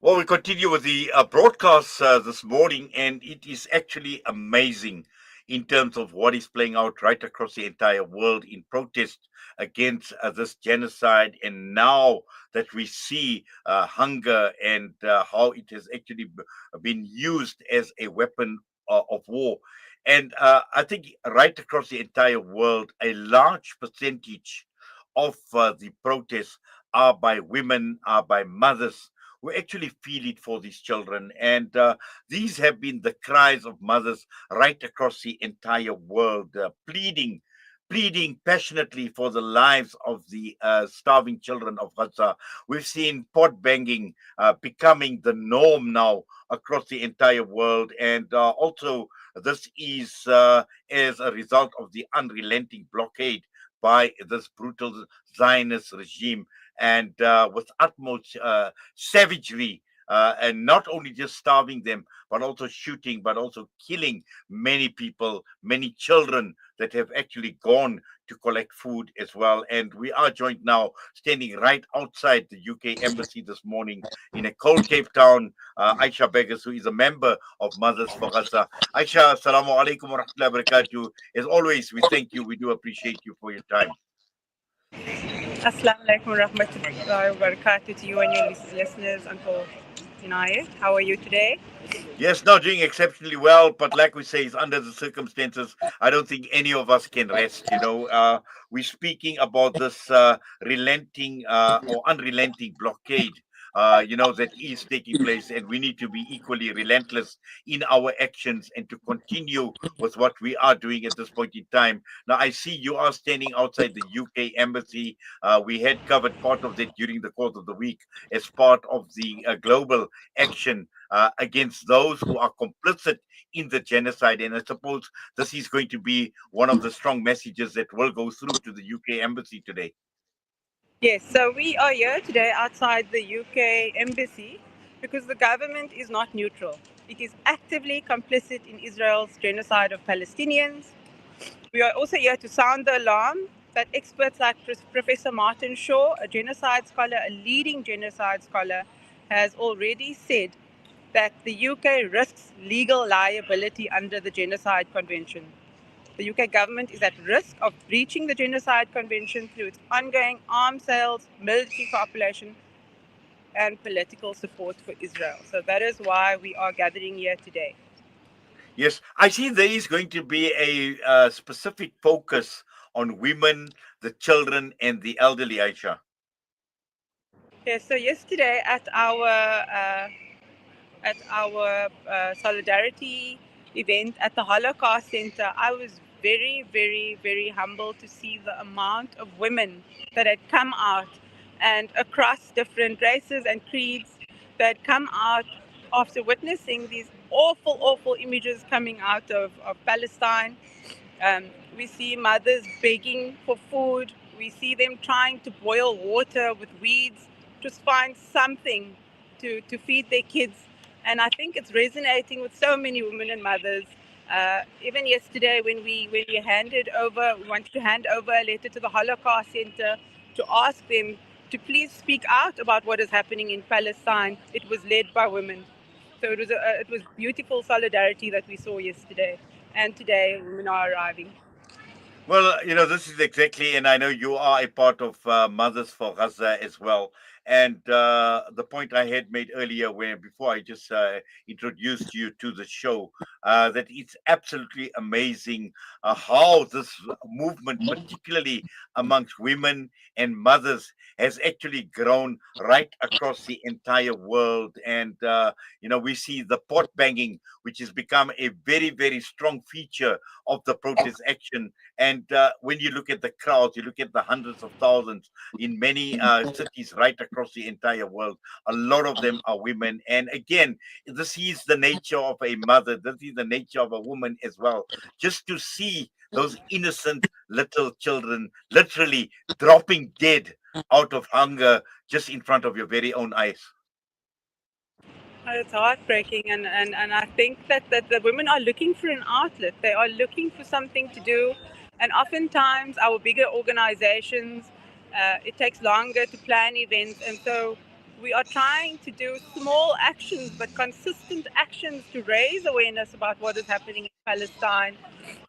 Well, we continue with the broadcast this morning, and it is actually amazing in terms of what is playing out right across the entire world in protest against this genocide. And now that we see hunger and how it has actually been used as a weapon of war. And I think right across the entire world, a large percentage of the protests are by women, are by mothers who actually feel it for these children. And these have been the cries of mothers right across the entire world, pleading passionately for the lives of the starving children of Gaza. We've seen pot banging becoming the norm now across the entire world. And also, this is as a result of the unrelenting blockade by this brutal Zionist regime, and with utmost savagery, and not only just starving them, but also shooting, but also killing many people, many children that have actually gone to collect food as well. And we are joined now, standing right outside the UK embassy this morning in a cold Cape Town, Ayesha Bagus, who is a member of Mothers4Gaza. Ayesha, assalamu alaikum wa rahmatullahi wa barakatuh. As always, we thank you. We do appreciate you for your time. Assalamu alaikum warahmatullahi wabarakatuh to you and your listeners, Uncle Inayat. How are you today? Yes, not doing exceptionally well, but like we say, it's under the circumstances. I don't think any of us can rest. We're speaking about this relenting or unrelenting blockade. That is taking place, and we need to be equally relentless in our actions and to continue with what we are doing at this point in time. Now, I see you are standing outside the UK embassy. We had covered part of that during the course of the week as part of the global action against those who are complicit in the genocide. And I suppose this is going to be one of the strong messages that will go through to the UK embassy today. Yes, so we are here today outside the UK embassy because the government is not neutral. It is actively complicit in Israel's genocide of Palestinians. We are also here to sound the alarm that experts like Professor Martin Shaw, a genocide scholar, a leading genocide scholar, has already said that the UK risks legal liability under the Genocide Convention. The UK government is at risk of breaching the Genocide Convention through its ongoing arms sales, military cooperation, and political support for Israel. So that is why we are gathering here today. Yes, I see there is going to be a specific focus on women, the children, and the elderly, Aisha. Yes, so yesterday at our solidarity event at the Holocaust Center, I was very, very, very humbled to see the amount of women that had come out and across different races and creeds that had come out after witnessing these awful, awful images coming out of Palestine. Um, we see mothers begging for food. We see them trying to boil water with weeds to find something to feed their kids. And I think it's resonating with so many women and mothers. Even yesterday, when we wanted to hand over a letter to the Holocaust Center to ask them to please speak out about what is happening in Palestine. It was led by women. So it was beautiful solidarity that we saw yesterday, and today women are arriving. Well, this is exactly, and I know you are a part of Mothers for Gaza as well. And the point I had made earlier, when before I just introduced you to the show, that it's absolutely amazing how this movement, particularly amongst women and mothers, has actually grown right across the entire world. And we see the pot banging, which has become a very, very strong feature of the protest action. And when you look at the crowds, you look at the hundreds of thousands in many cities right across the entire world. A lot of them are women. And again, this is the nature of a mother. This is the nature of a woman as well. Just to see those innocent little children literally dropping dead out of hunger just in front of your very own eyes. It's heartbreaking, and I think that the women are looking for an outlet. They are looking for something to do, and oftentimes our bigger organizations, it takes longer to plan events, and so We are trying to do small actions but consistent actions to raise awareness about what is happening in Palestine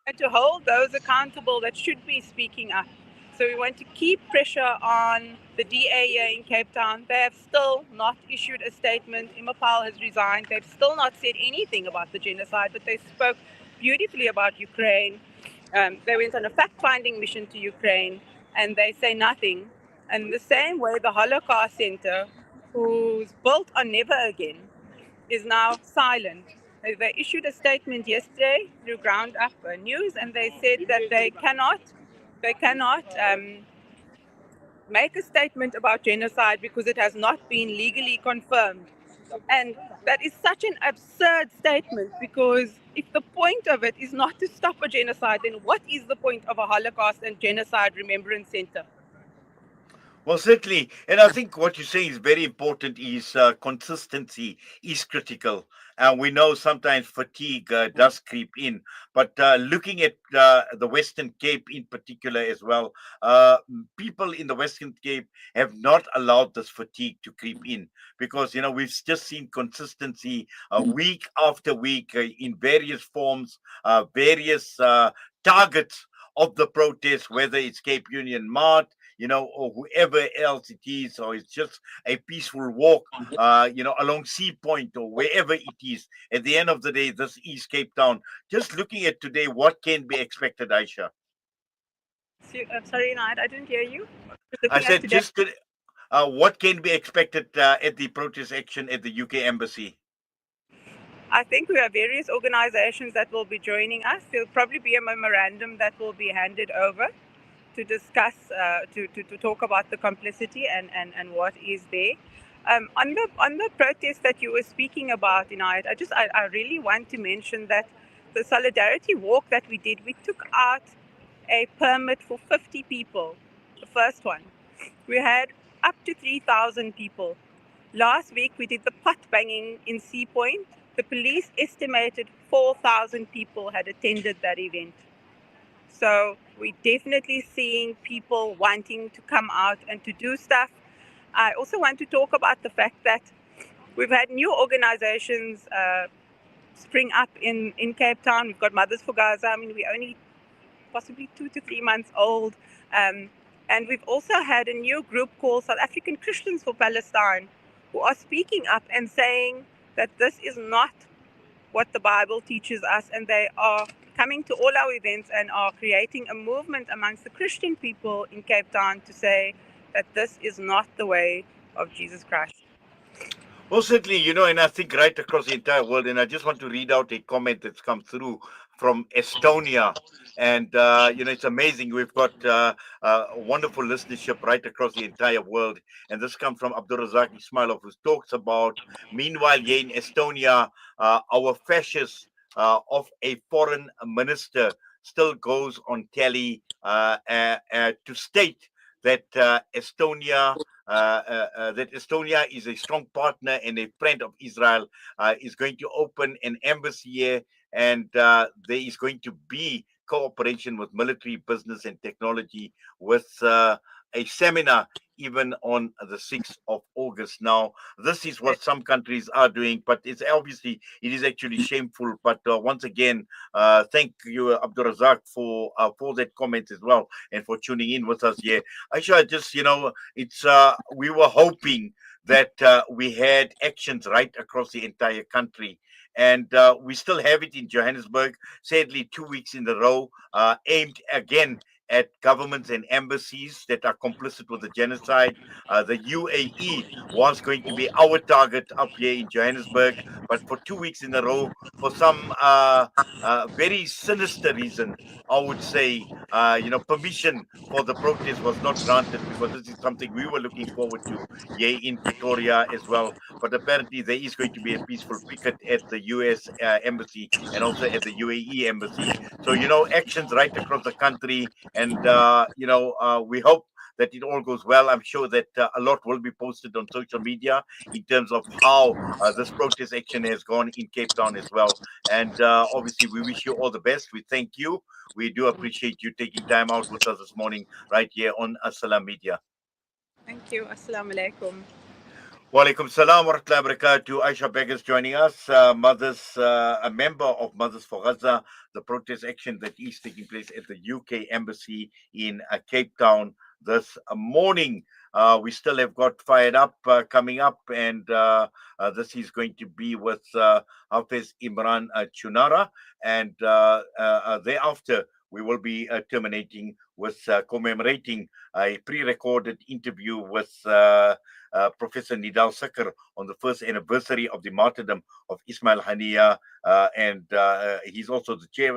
and to hold those accountable that should be speaking up. So we want to keep pressure on the DA here in Cape Town. They have still not issued a statement. Imapal has resigned. They've still not said anything about the genocide, but they spoke beautifully about Ukraine. They went on a fact-finding mission to Ukraine, and they say nothing. And the same way, the Holocaust Center, who's built on never again, is now silent. They issued a statement yesterday through Ground Up News, and they said that they cannot make a statement about genocide because it has not been legally confirmed. And that is such an absurd statement because if the point of it is not to stop a genocide, then what is the point of a Holocaust and Genocide Remembrance Center? Well, certainly, and I think what you say is very important. Is consistency is critical, and we know sometimes fatigue does creep in. But looking at the Western Cape in particular as well, people in the Western Cape have not allowed this fatigue to creep in because we've just seen consistency week after week in various forms, various targets of the protest, whether it's Cape Union Mart, or whoever else it is, or it's just a peaceful walk, along Sea Point or wherever it is. At the end of the day, this is Cape Town. Just looking at today, what can be expected, Aisha? Sorry, Nayat, I didn't hear you. I Looking at said, today, just what can be expected at the protest action at the UK Embassy? I think we have various organizations that will be joining us. There'll probably be a memorandum that will be handed over to discuss, to talk about the complicity and what is there. On the protest that you were speaking about, I really want to mention that the solidarity walk that we did, we took out a permit for 50 people, the first one. We had up to 3,000 people. Last week we did the pot banging in Sea Point. The police estimated 4,000 people had attended that event. So we're definitely seeing people wanting to come out and to do stuff. I also want to talk about the fact that we've had new organizations spring up in Cape Town. We've got Mothers4Gaza. I mean, we're only possibly 2 to 3 months old. Um, and we've also had a new group called South African Christians for Palestine, who are speaking up and saying that this is not what the Bible teaches us, and they are coming to all our events and are creating a movement amongst the Christian people in Cape Town to say that this is not the way of Jesus Christ. Well, certainly, and I think right across the entire world, and I just want to read out a comment that's come through from Estonia. And, it's amazing. We've got wonderful listenership right across the entire world. And this comes from Abdurazak Ismailov, who talks about, meanwhile, here in Estonia, our fascist of a foreign minister still goes on telly to state that Estonia is a strong partner and a friend of Israel, is going to open an embassy here, and there is going to be cooperation with military, business, and technology with a seminar even on the 6th of August. Now, this is what some countries are doing, but it is actually shameful. But once again, thank you, Abdurazak, for that comment as well, and for tuning in with us here. Aisha, just, it's we were hoping that we had actions right across the entire country, and we still have it in Johannesburg, sadly 2 weeks in a row, aimed again at governments and embassies that are complicit with the genocide. The UAE was going to be our target up here in Johannesburg, but for 2 weeks in a row, for some very sinister reason, I would say, permission for the protest was not granted, because this is something we were looking forward to here in Pretoria as well. But apparently, there is going to be a peaceful picket at the US embassy and also at the UAE embassy. So, actions right across the country, and we hope that it all goes well. I'm sure that a lot will be posted on social media in terms of how this protest action has gone in Cape Town as well. And obviously, we wish you all the best. We thank you. We do appreciate you taking time out with us this morning right here on Assalam Media. Thank you. Assalamu alaikum. Walaikum salam wa rahmatullahi wa barakatuh. Ayesha Bagus joining us, a member of Mothers4Gaza, the protest action that is taking place at the UK Embassy in Cape Town this morning. We still have got Fired Up coming up, and this is going to be with Hafiz Imran Chunara, and thereafter we will be terminating with commemorating a pre-recorded interview with Professor Nidal Sakr on the first anniversary of the martyrdom of Ismail Haniya. And he's also the chair,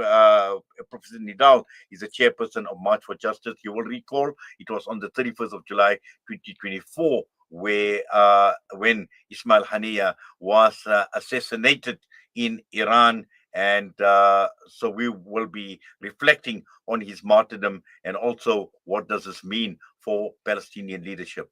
Professor Nidal is the chairperson of March for Justice. You will recall it was on the 31st of July 2024 where when Ismail Haniya was assassinated in Iran. And so we will be reflecting on his martyrdom and also what does this mean for Palestinian leadership.